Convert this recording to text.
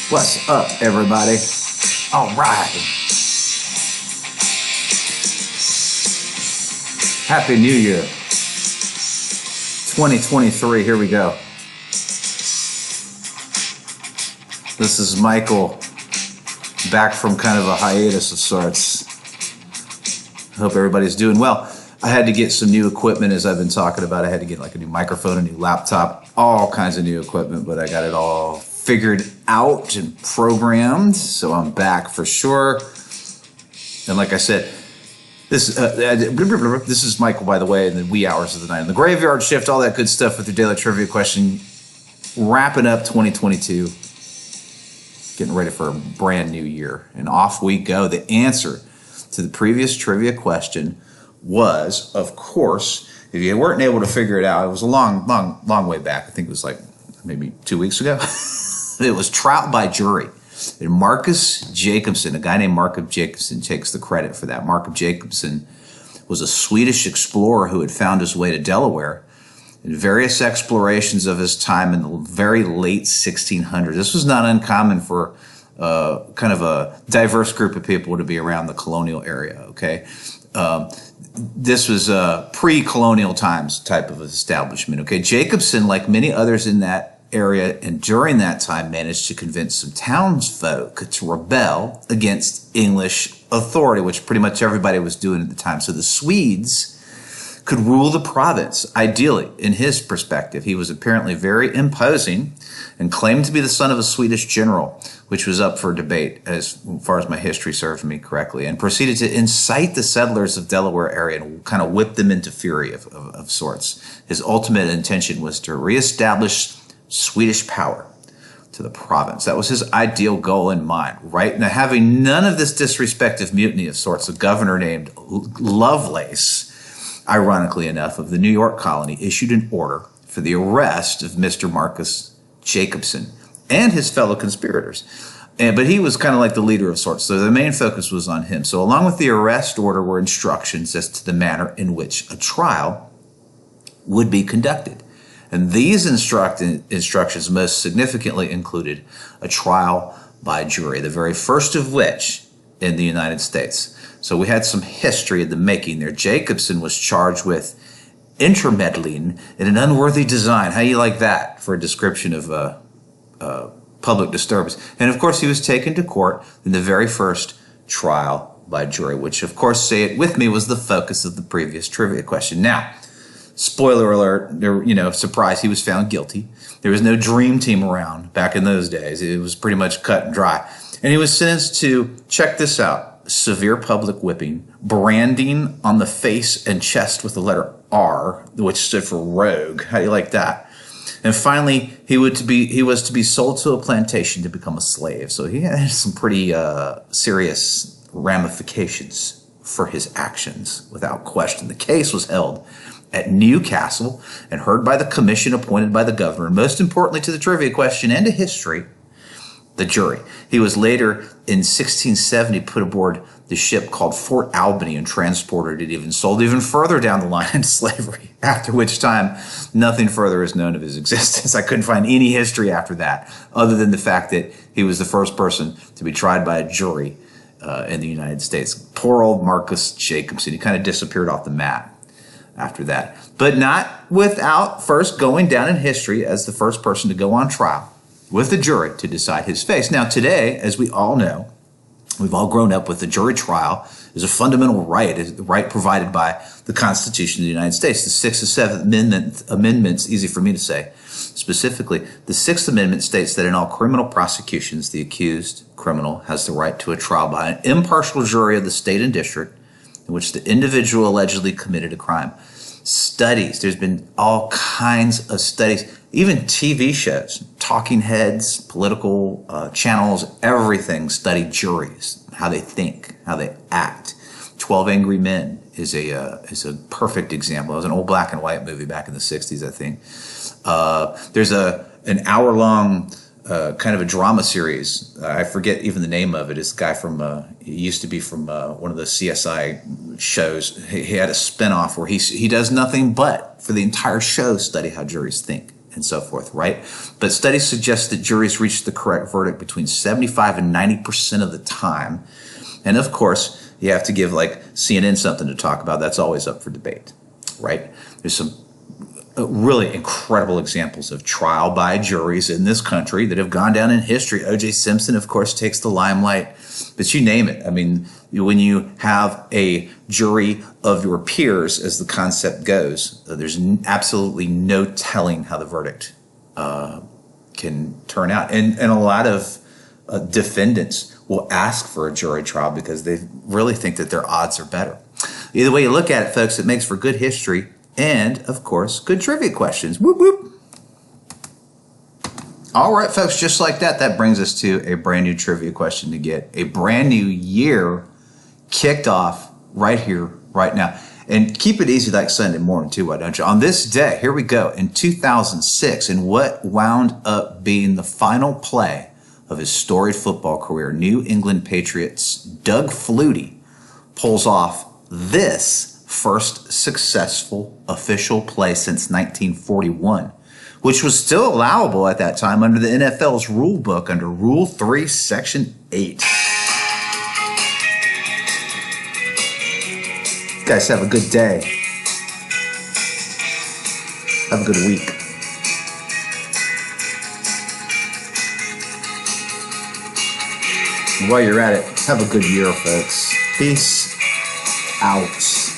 What's up, everybody? All right. Happy New Year. 2023, here we go. This is Michael, back from kind of a hiatus of sorts. I hope everybody's doing well. I had to get some new equipment, as I've been talking about. I had to get like a new microphone, a new laptop, all kinds of new equipment, but I got it all figured out and programmed, so I'm back for sure. And like I said, this is Michael, by the way, in the wee hours of the night, in the graveyard shift, all that good stuff with your daily trivia question. Wrapping up 2022, getting ready for a brand new year, and off we go. The answer to the previous trivia question was, of course, if you weren't able to figure it out, it was a long way back. I think it was like maybe 2 weeks ago. It was Trout by Jury. And Marcus Jacobson, a guy named Marcus Jacobson, takes the credit for that. Marcus Jacobson was a Swedish explorer who had found his way to Delaware in various explorations of his time in the very late 1600s. This was not uncommon for kind of a diverse group of people to be around the colonial area, okay? This was pre-colonial times type of establishment, okay? Jacobson, like many others in that area and during that time, managed to convince some townsfolk to rebel against English authority, which pretty much everybody was doing at the time. So the Swedes could rule the province, ideally, in his perspective. He was apparently very imposing and claimed to be the son of a Swedish general, which was up for debate as far as my history serves me correctly, and proceeded to incite the settlers of Delaware area and kind of whip them into fury of sorts. His ultimate intention was to reestablish Swedish power to the province. That was his ideal goal in mind, right? Now, having none of this disrespect of mutiny of sorts, a governor named Lovelace, ironically enough, of the New York colony, issued an order for the arrest of Mr. Marcus Jacobson and his fellow conspirators. But he was kind of like the leader of sorts, so the main focus was on him. So along with the arrest order were instructions as to the manner in which a trial would be conducted. And these instructions most significantly included a trial by jury, the very first of which in the United States. So we had some history in the making there. Jacobson was charged with intermeddling in an unworthy design. How do you like that for a description of public disturbance? And of course, he was taken to court in the very first trial by jury, which, of course, say it with me, was the focus of the previous trivia question. Now, spoiler alert, surprise, he was found guilty. There was no dream team around back in those days. It was pretty much cut and dry. And he was sentenced to, check this out, severe public whipping, branding on the face and chest with the letter R, which stood for rogue. How do you like that? And finally, he was to be sold to a plantation to become a slave. So he had some pretty serious ramifications for his actions, without question. The case was held at Newcastle and heard by the commission appointed by the governor. Most importantly to the trivia question and to history, the jury. He was later in 1670 put aboard the ship called Fort Albany and transported and sold even further down the line into slavery, after which time nothing further is known of his existence. I couldn't find any history after that, other than the fact that he was the first person to be tried by a jury in the United States. Poor old Marcus Jacobson. He kind of disappeared off the map after that, but not without first going down in history as the first person to go on trial with the jury to decide his fate. Now today, as we all know, we've all grown up with the jury trial is a fundamental right, is the right provided by the Constitution of the United States. The Sixth and Seventh Amendments, easy for me to say. Specifically, the Sixth Amendment states that in all criminal prosecutions, the accused criminal has the right to a trial by an impartial jury of the state and district in which the individual allegedly committed a crime. Studies, there's been all kinds of studies, even TV shows, talking heads, political channels, everything study juries, how they think, how they act. 12 Angry Men is a perfect example. It was an old black and white movie back in the 60s, I think. There's an hour-long kind of a drama series. I forget even the name of it. It's a guy from, he used to be from one of the CSI shows. He had a spinoff where he does nothing but, for the entire show, study how juries think. and so forth, right? But studies suggest that juries reach the correct verdict between 75 and 90% of the time. And of course, you have to give like CNN something to talk about. That's always up for debate, right? There's some really incredible examples of trial by juries in this country that have gone down in history. O.J. Simpson, of course, takes the limelight, but you name it. I mean, when you have a jury of your peers, as the concept goes, there's absolutely no telling how the verdict can turn out. And a lot of defendants will ask for a jury trial because they really think that their odds are better. Either way you look at it, folks, it makes for good history and, of course, good trivia questions. Whoop, whoop. All right, folks, just like that, that brings us to a brand new trivia question to get a brand new year kicked off right here, right now. And keep it easy like Sunday morning, too, why don't you? On this day, here we go, in 2006, in what wound up being the final play of his storied football career, New England Patriots' Doug Flutie pulls off this first successful official play since 1941, which was still allowable at that time under the NFL's rule book under Rule 3, Section 8. You guys have a good day. Have a good week. And while you're at it, have a good year, folks. Peace out.